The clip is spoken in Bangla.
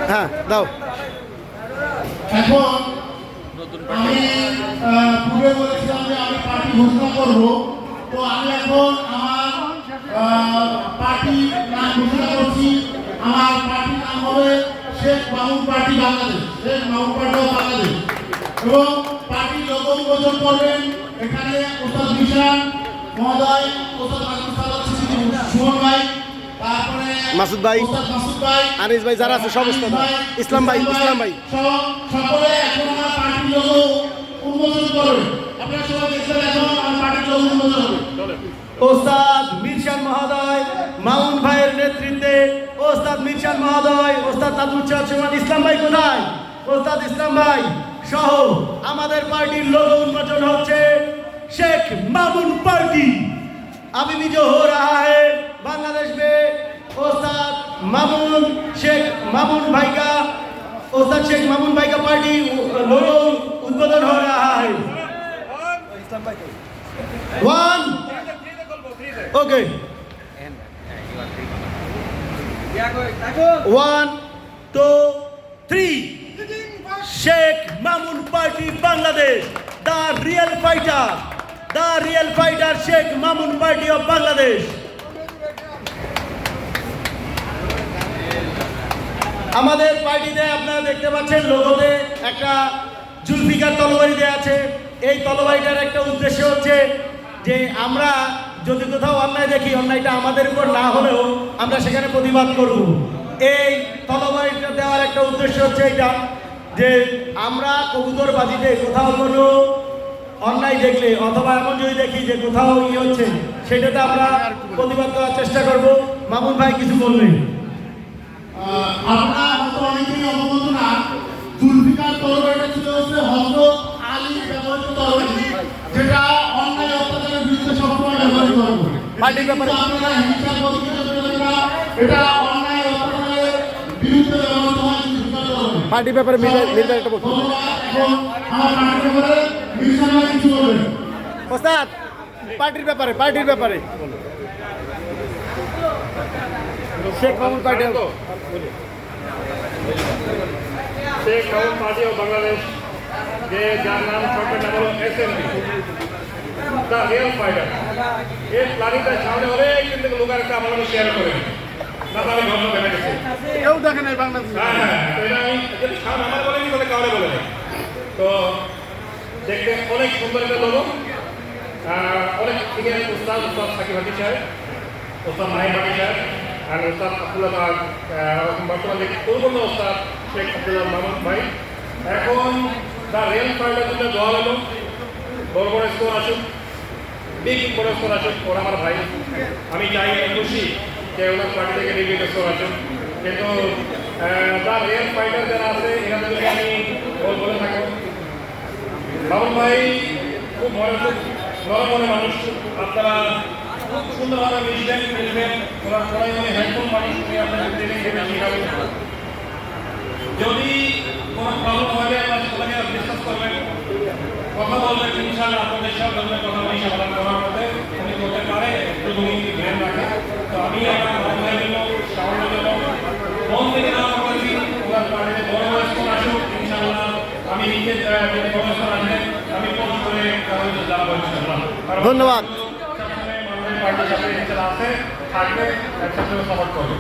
হ্যাঁ দাও। এখন আমি পূর্বে বলেছিলাম যে আমি পার্টি ঘোষণা করব, তো আমি এখন আমার পার্টি নাম ঘোষণা করছি। আমার পার্টির নাম হবে Sheikh Mamun party Bangladesh, Sheikh Mamun party of Bangladesh. এবং পার্টির লোগো উন্মোচন করবেন এখানে ওস্তাদ মিশান মহোদয়, ওস্তাদ সুমন ভাই, তারপরে মাসুদ ভাই, মাসুদ ভাই, আনিস ভাই, যারা আছে সমস্ত, ইসলাম ভাই, সকলে এখন আমার পার্টির লোগো উন্মোচন করবে। আপনারা সবাই দেখবেন এখন আমার পার্টির লোগো উন্মোচন হবে। ওস্তাদ মিরশান মহোদয়, মামুন ভাইয়ের নেতৃত্বে ওস্তাদ মিরশান মহোদয়, ওস্তাদ তাজুল চৌধুরী, ইসলাম ভাই কোথায়? ওস্তাদ ইসলাম ভাই সহ আমাদের পার্টির লোগো উন্মোচন হচ্ছে। शेख मामून पार्टी अभी भी जो हो रहा है बांग्लादेश में, उस्ताद मामून शेख मामून भाई का, उस्ताद शेख मामून भाई का पार्टी लोगो उद्बोधन हो रहा है। 1 okay 1 2 3 Sheikh Mamun party Bangladesh, the real fighter Sheikh Mamun Party of Bangladesh। আমাদের পার্টিতে আপনারা দেখতে পাচ্ছেন লোগোতে একটা জুলফিকার তরবারি দেয়া আছে। এই তরবারিটার একটা উদ্দেশ্য হচ্ছে যে আমরা যদি কোথাও অন্যায় দেখি, অন্যায়টা আমাদের উপর না হলেও আমরা সেখানে প্রতিবাদ করব। এই তরবারিটা দেওয়ার একটা উদ্দেশ্য হচ্ছে এটা যে আমরা কবুতরবাজিতে কোথাও কোনো অন্যায় দেখলে অথবা এমন যদি দেখি যে কোথাও হচ্ছে, সেটাতে আমরা প্রতিবাদ করার চেষ্টা করব। মামুন ভাই কিছু বলবেন? আপনারা হয়তো অনেকেই অবগত না, জুলফিকার তরবারিটা ছিল হচ্ছে হযরত আলীর ব্যবহৃত তরবারি, যেটা অন্যায় অত্যাচারের বিরুদ্ধে সবসময় ব্যবহৃত হবে। পার্টির ব্যাপারে আপনারা হিংসা প্রতিক্রিয়া করবেন না, এটা অন্যায় অত্যাচারের বিরুদ্ধে ব্যবহৃত হয় জুলফিকার তরবারি। পার্টির ব্যাপারে মির্জা একটা বলুন। এখন আমার পার্টির ব্যাপারে মির্জা ভাই কিছু বলবেন। ওস্তাদ পার্টির ব্যাপারে Sheikh Mamun party, Sheikh Mamun party of Bangladesh, যে যার নাম শর্টের নাম হলো SMP, দ্য রিয়েল ফাইটার। এই প্ল্যানিংটা সামনে হলে কিন্তু লোকের একটা আমার শেয়ার করে না, তাহলে ঘটনা দেখা গেছে কেউ দেখে নাই বাংলাদেশ। হ্যাঁ, তো এটা আমি যদি সামনে আমার বলেনি তাহলে কাউরে বলে নেই। তো দেখতে অনেক সুন্দর একটা লোক, অনেক সিনিয়র উস্তাদ সাকিব হাকিম সাহেব, উস্তাদ মাহিম হাকিম সাহেব, আর উস্তাদ আব্দুল্লাহ, বর্তমানে পূর্বতন উস্তাদ শেখ আব্দুল্লাহ মামুন ভাই। এখন দ্য রিয়েল ফাইটার জন্য দোয়া হলো বড় বড় স্কোর আসুক, বিগ বড় স্কোর আসুক, ওরা আমার ভাই। আমি চাই, খুশি যে ওনার পার্টি থেকে বিগ স্কোর আসুক, কিন্তু দ্য রিয়েল ফাইটার যারা আছে এখানে যদি আমি বলে থাকবো, মামুন ভাই খুব নরম মানুষ, আপনারা খুব সুন্দরভাবে মিশবেন। ওরা সবাই হেল্পফুল মানুষ, আপনাদের ট্রেনিং দেবেন, শিখাবেন। যদি কোনো প্রবলেম হলে আপনার সবাইকে ডিসকাস করবেন, কথা বলবেন, ইনশাআল্লাহ আপনাদের সব ধরনের কথা উনি সমাধান করার মধ্যে উনি করতে পারে, একটু উনি ধ্যান রাখেন। তো আমি আমার ভাইয়ের জন্য, সামনের জন্য মন থেকে দোয়া করেছি, ওনার পার্টিতে বড় বড় স্কোর আসুক ইনশাআল্লাহ। আমি নিজে যদি বড় স্কোর আসেন আমি পোস্ট করে কাগজে যাবো ইনশাআল্লাহ। ধন্যবাদ। পার্টির সাথে আছে, থাকবে, একসাথে সাপোর্ট করবে।